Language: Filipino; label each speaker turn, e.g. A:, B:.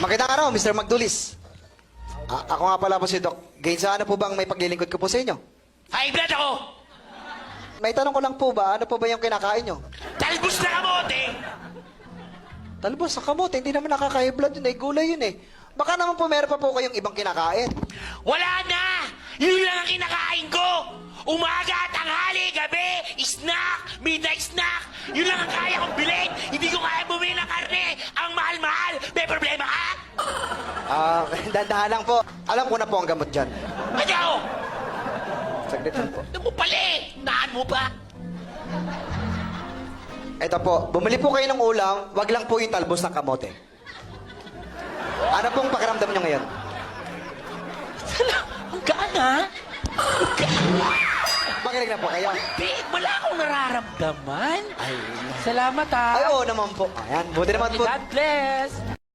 A: Magandang araw, Mr. Magdulis. Ako nga pala po si Doc. Gainsana po bang may paglilingkod ko po sa inyo?
B: High blood ako!
A: May tanong ko lang po ba, ano po ba yung kinakain nyo?
B: Talbos na kamote!
A: Talbos sa kamote, hindi naman nakaka-high blood yun eh, gulay yun eh. Baka naman po meron pa po kayong ibang kinakain.
B: Wala na! Yun lang ang kinakain ko! Umaga, tanghali, gabi, snack, midnight snack! Yun lang ang kaya kong bilhin! Hindi ko kaya bumili ng karne! Ang mahal-mahal! May problema ka?
A: Dandahan lang po. Alam ko na po ang gamot dyan.
B: Ano?
A: Saglit lang po.
B: Ano mo pala eh? Naan mo pa?
A: Ito po, bumili po kayo ng ulam, wag lang po yung talbos ng kamote. Ano pong pakiramdam nyo ngayon?
B: Ang gaan ha?
A: Makinig na po kayo.
B: Di, wala akong nararamdaman.
A: Ay,
B: Salamat ha.
A: ay oo naman po. Ayan, buti naman po.
B: God bless.